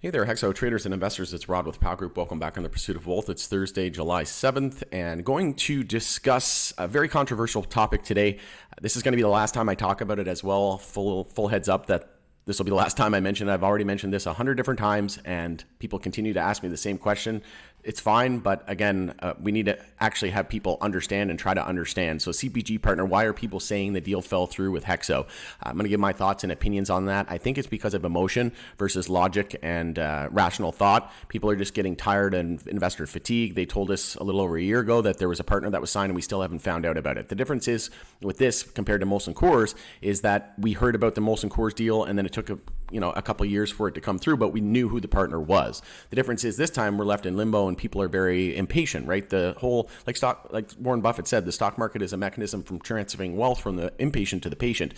Hey there, HEXO traders and investors. It's Rod with Pow Group. Welcome back on The Pursuit of Wealth. It's Thursday, July 7th, and going to discuss a very controversial topic today. This is going to be the last time I talk about it as well. Full heads up that this will be the last time I mention it. I've already mentioned this 100 different times, and people continue to ask me the same question. It's fine, but again, we need to actually have people understand and try to understand. So CPG partner, why are people saying the deal fell through with HEXO? I'm going to give my thoughts and opinions on that. I think it's because of emotion versus logic and rational thought. People are just getting tired and investor fatigue. They told us a little over a year ago that there was a partner that was signed and we still haven't found out about it. The difference is with this compared to Molson Coors is that we heard about the Molson Coors deal and then it took a couple of years for it to come through, but we knew who the partner was. The difference is this time we're left in limbo and people are very impatient, right? The whole, like Warren Buffett said, the stock market is a mechanism from transferring wealth from the impatient to the patient.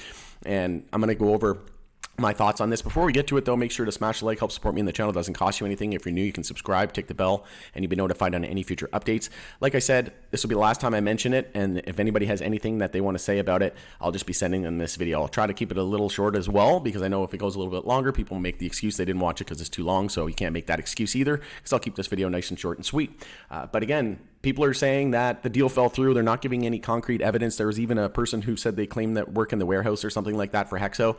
And I'm going to go over my thoughts on this. Before we get to it though, make sure to smash the like, help support me in the channel. It doesn't cost you anything. If you're new, you can subscribe, tick the bell, and you'll be notified on any future updates. Like I said, this will be the last time I mention it, and if anybody has anything that they want to say about it, I'll just be sending them this video. I'll try to keep it a little short as well, because I know if it goes a little bit longer, people will make the excuse they didn't watch it because it's too long, so you can't make that excuse either, because I'll keep this video nice and short and sweet. But again, people are saying that the deal fell through. They're not giving any concrete evidence. There was even a person who said they claimed that work in the warehouse or something like that for HEXO.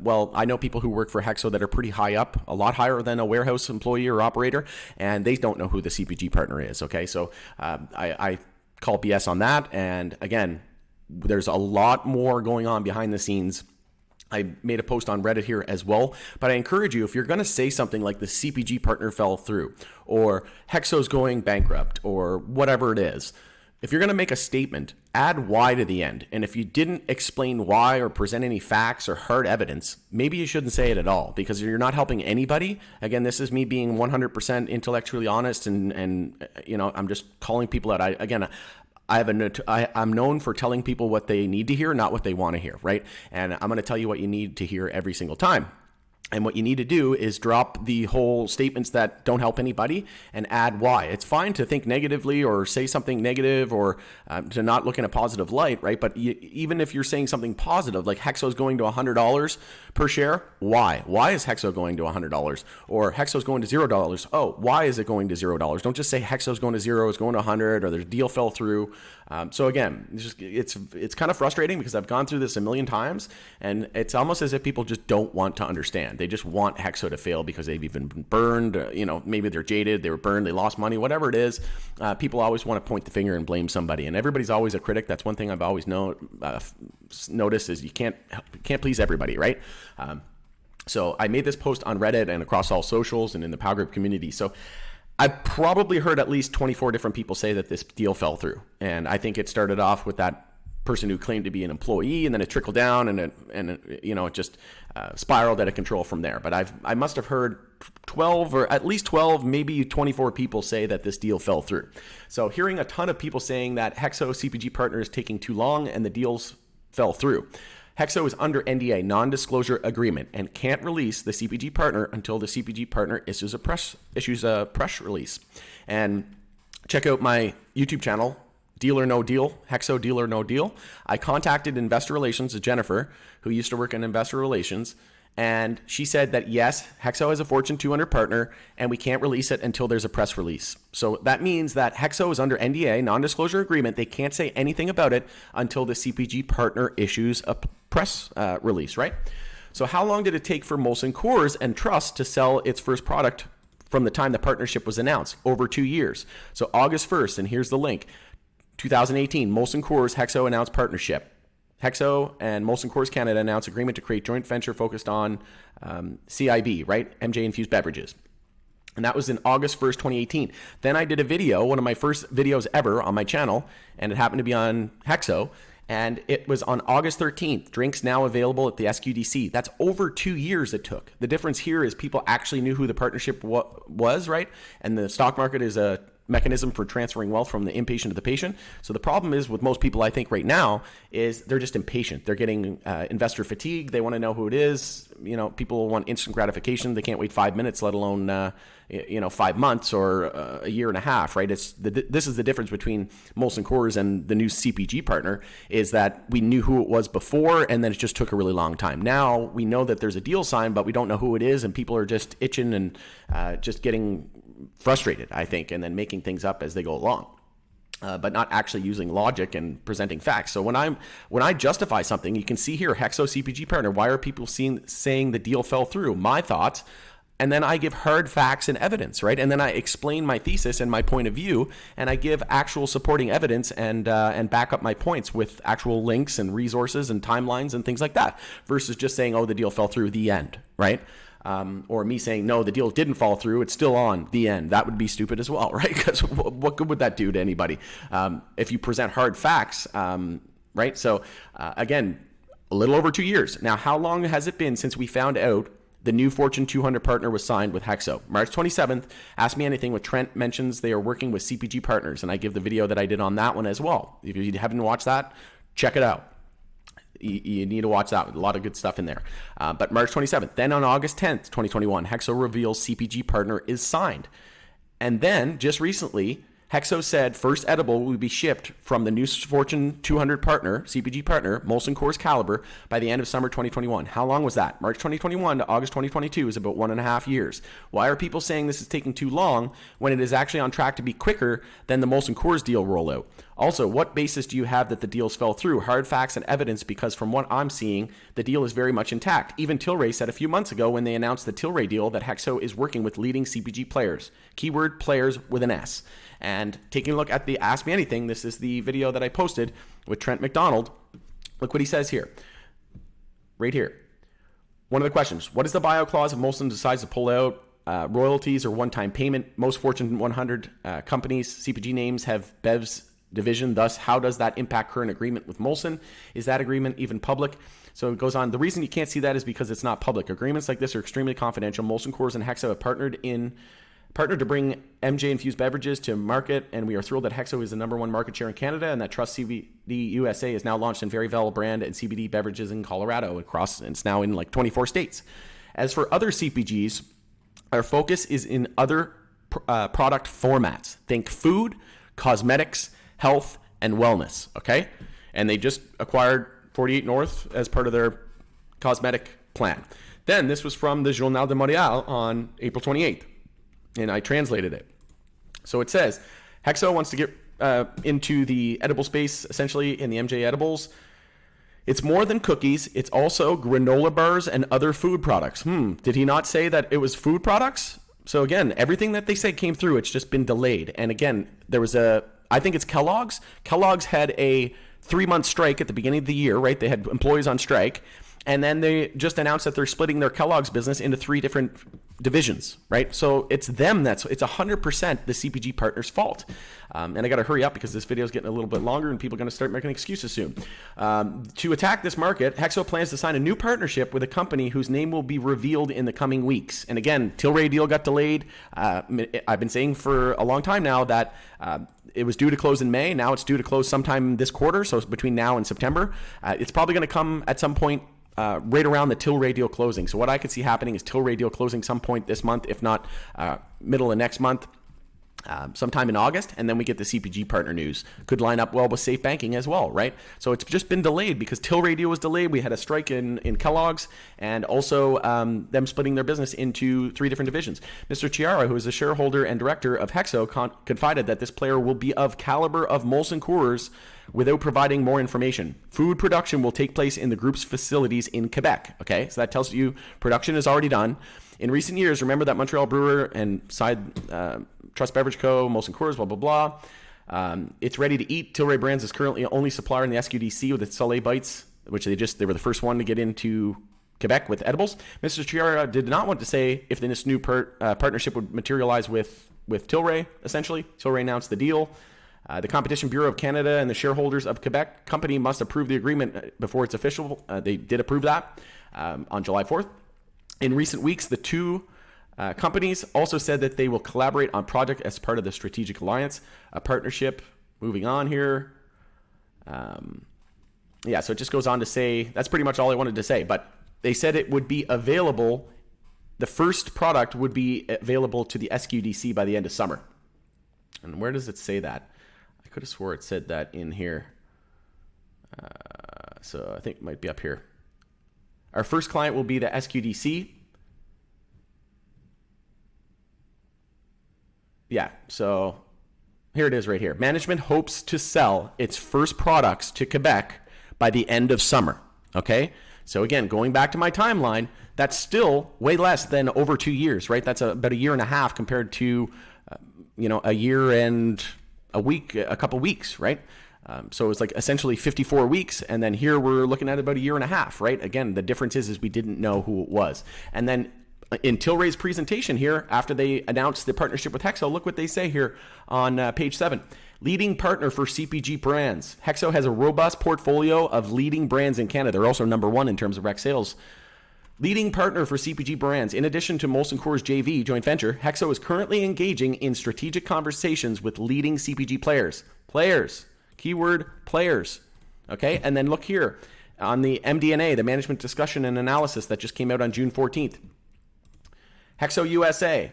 Well, I know people who work for HEXO that are pretty high up, a lot higher than a warehouse employee or operator, and they don't know who the CPG partner is, okay? So I call BS on that, and again, there's a lot more going on behind the scenes. I made a post on Reddit here as well, but I encourage you, if you're going to say something like the CPG partner fell through, or HEXO's going bankrupt, or whatever it is, if you're going to make a statement, add why to the end. And if you didn't explain why or present any facts or hard evidence, maybe you shouldn't say it at all, because you're not helping anybody. Again, this is me being 100% intellectually honest, and I'm just calling people out. I'm known for telling people what they need to hear, not what they want to hear, right? And I'm going to tell you what you need to hear every single time. And what you need to do is drop the whole statements that don't help anybody and add why. It's fine to think negatively or say something negative or to not look in a positive light, right? But even if you're saying something positive, like HEXO is going to $100 per share, why? Why is HEXO going to $100? Or HEXO is going to $0. Oh, why is it going to $0? Don't just say HEXO is going to 0, it's going to 100, or the deal fell through. So again, it's kind of frustrating because I've gone through this a million times, and it's almost as if people just don't want to understand. They just want HEXO to fail because they've even been burned. Maybe they're jaded, they were burned, they lost money, whatever it is. People always want to point the finger and blame somebody, and everybody's always a critic. That's one thing I've always noticed is you can't please everybody, right? So I made this post on Reddit and across all socials and in the Power Group community. So I've probably heard at least 24 different people say that this deal fell through. And I think it started off with that person who claimed to be an employee, and then it trickled down, and it just spiraled out of control from there. But I must have heard 12 or at least 12, maybe 24 people say that this deal fell through. So hearing a ton of people saying that HEXO CPG partner is taking too long and the deals fell through. HEXO is under NDA, non-disclosure agreement, and can't release the CPG partner until the CPG partner issues a press release. And check out my YouTube channel, Deal or No Deal, HEXO Deal or No Deal. I contacted investor relations, Jennifer, who used to work in investor relations, and she said that yes, HEXO is a Fortune 200 partner, and we can't release it until there's a press release. So that means that HEXO is under NDA, non-disclosure agreement. They can't say anything about it until the CPG partner issues a press release, right? So how long did it take for Molson Coors and Trust to sell its first product from the time the partnership was announced? Over 2 years. So August 1st, and here's the link, 2018, Molson Coors, HEXO announced partnership. HEXO and Molson Coors Canada announced agreement to create joint venture focused on CIB, right? MJ infused beverages. And that was in August 1st, 2018. Then I did a video, one of my first videos ever on my channel, and it happened to be on HEXO, and it was on August 13th. Drinks now available at the SQDC. That's over 2 years it took. The difference here is people actually knew who the partnership was, right? And the stock market is a mechanism for transferring wealth from the inpatient to the patient. So the problem is with most people, I think right now, is they're just impatient. They're getting investor fatigue. They want to know who it is. People want instant gratification. They can't wait 5 minutes, let alone 5 months or a year and a half, right? This is the difference between Molson Coors and the new CPG partner, is that we knew who it was before, and then it just took a really long time. Now we know that there's a deal signed, but we don't know who it is, and people are just itching and just getting frustrated, I think, and then making things up as they go along. But not actually using logic and presenting facts. So when I justify something, you can see here, HEXOCPG partner, why are people saying the deal fell through? My thoughts, and then I give hard facts and evidence, right? And then I explain my thesis and my point of view, and I give actual supporting evidence and back up my points with actual links and resources and timelines and things like that, versus just saying, oh, the deal fell through, the end, right? Or me saying, no, the deal didn't fall through, it's still on, the end. That would be stupid as well, right? Because what good would that do to anybody? If you present hard facts, right? So again, a little over 2 years. Now, how long has it been since we found out the new Fortune 200 partner was signed with HEXO? March 27th, Ask Me Anything with Trent mentions they are working with CPG partners, and I give the video that I did on that one as well. If you haven't watched that, check it out. You need to watch that. A lot of good stuff in there. But March 27th. Then on August 10th, 2021, HEXO reveals CPG partner is signed. And then just recently, HEXO said first edible will be shipped from the new Fortune 200 partner, CPG partner, Molson Coors Caliber, by the end of summer 2021. How long was that? March 2021 to August 2022 is about 1.5 years. Why are people saying this is taking too long when it is actually on track to be quicker than the Molson Coors deal rollout? Also, what basis do you have that the deals fell through? Hard facts and evidence, because from what I'm seeing, the deal is very much intact. Even Tilray said a few months ago when they announced the Tilray deal that HEXO is working with leading CPG players. Keyword players with an S. And taking a look at the Ask Me Anything, this is the video that I posted with Trent McDonald. Look what he says here. Right here. One of the questions, what is the buyout clause if Molson decides to pull out? Royalties or one-time payment? Most Fortune 100 companies, CPG names, have BEVs division. Thus, how does that impact current agreement with Molson? Is that agreement even public? So it goes on. The reason you can't see that is because it's not public. Agreements like this are extremely confidential. Molson Coors and HEXO have partnered to bring MJ-infused beverages to market, and we are thrilled that HEXO is the #1 market share in Canada, and that Trust CBD USA is now launched in Very Well brand and CBD beverages in Colorado across, and it's now in like 24 states. As for other CPGs, our focus is in other product formats. Think food, cosmetics, health, and wellness, okay? And they just acquired 48 North as part of their cosmetic plan. Then this was from the Journal de Montréal on April 28th, and I translated it. So it says, HEXO wants to get into the edible space, essentially in the MJ edibles. It's more than cookies. It's also granola bars and other food products. Did he not say that it was food products? So again, everything that they said came through. It's just been delayed. And again, there was I think it's Kellogg's. Kellogg's had a 3-month strike at the beginning of the year, right? They had employees on strike. And then they just announced that they're splitting their Kellogg's business into 3 different divisions, right? So it's them it's 100% the CPG partner's fault. And I got to hurry up because this video is getting a little bit longer and people are going to start making excuses soon. To attack this market, HEXO plans to sign a new partnership with a company whose name will be revealed in the coming weeks. And again, Tilray deal got delayed. I've been saying for a long time now that it was due to close in May. Now it's due to close sometime this quarter, so between now and September. It's probably going to come at some point right around the Tilray deal closing. So what I could see happening is Tilray deal closing some point this month, if not middle of next month, sometime in August, and then we get the CPG partner news. Could line up well with safe banking as well, right? So it's just been delayed because Tilray deal was delayed. We had a strike in Kellogg's, and also them splitting their business into 3 different divisions. Mr. Chiara, who is a shareholder and director of HEXO, confided that this player will be of caliber of Molson Coors without providing more information. Food production will take place in the group's facilities in Quebec. Okay, so that tells you production is already done. In recent years, remember that Montreal Brewer and Side Trust Beverage Co., Molson Coors, blah, blah, blah. It's ready to eat. Tilray Brands is currently the only supplier in the SQDC with its Soleil Bites, which they were the first one to get into Quebec with edibles. Mr. Chiara did not want to say if this new partnership would materialize with Tilray, essentially. Tilray announced the deal. The Competition Bureau of Canada and the shareholders of Quebec company must approve the agreement before it's official. They did approve that on July 4th. In recent weeks, the two Companies also said that they will collaborate on project as part of the strategic alliance, a partnership. Moving on here. Yeah, so it just goes on to say, that's pretty much all I wanted to say, but they said it would be available, the first product would be available to the SQDC by the end of summer. And where does it say that? I could have swore it said that in here. So I think it might be up here. Our first client will be the SQDC. Yeah, so here it is right here. Management hopes to sell its first products to Quebec by the end of summer. Okay? So again, going back to my timeline, that's still way less than over 2 years, right? That's about a year and a half compared to, a year and a week, a couple weeks, right? So it's like essentially 54 weeks. And then here we're looking at about a year and a half, right? Again, the difference is we didn't know who it was. And then in Tilray's presentation here, after they announced the partnership with HEXO, look what they say here on page 7. Leading partner for CPG brands. HEXO has a robust portfolio of leading brands in Canada. They're also number 1 in terms of rec sales. Leading partner for CPG brands. In addition to Molson Coors JV joint venture, HEXO is currently engaging in strategic conversations with leading CPG players. Players. Keyword players. Okay, and then look here on the MD&A, the management discussion and analysis that just came out on June 14th. HEXO USA.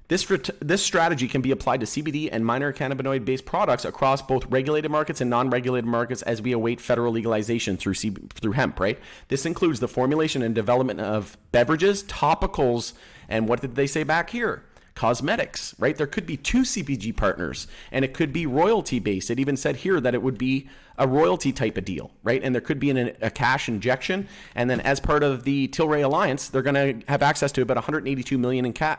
This strategy can be applied to CBD and minor cannabinoid-based products across both regulated markets and non-regulated markets as we await federal legalization through hemp, right? This includes the formulation and development of beverages, topicals, and what did they say back here? Cosmetics, right? There could be 2 CPG partners, and it could be royalty-based. It even said here that it would be a royalty type of deal, right? And there could be a cash injection, and then as part of the Tilray Alliance, they're going to have access to about 282 million in cash,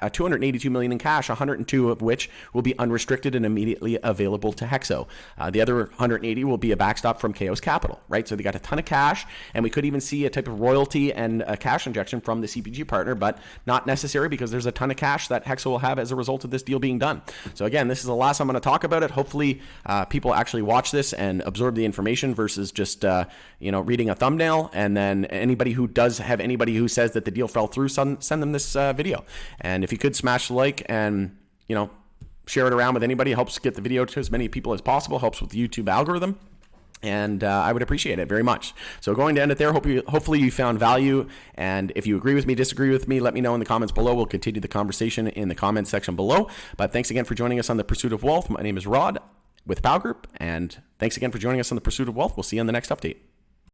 102 of which will be unrestricted and immediately available to HEXO. The other 180 will be a backstop from Chaos Capital, right? So they got a ton of cash, and we could even see a type of royalty and a cash injection from the CPG partner, but not necessary because there's a ton of cash that HEXO will have as a result of this deal being done. So again, this is the last I'm going to talk about it. Hopefully people actually watch this and absorb the information versus just reading a thumbnail. And then anybody who does have anybody who says that the deal fell through, send them this video. And if you could smash the like and share it around with anybody, it helps get the video to as many people as possible, helps with the YouTube algorithm. And I would appreciate it very much. So going to end it there. Hopefully you found value. And if you agree with me, disagree with me, let me know in the comments below. We'll continue the conversation in the comments section below. But thanks again for joining us on The Pursuit of Wealth. My name is Rod with Powell Group. And thanks again for joining us on The Pursuit of Wealth. We'll see you on the next update.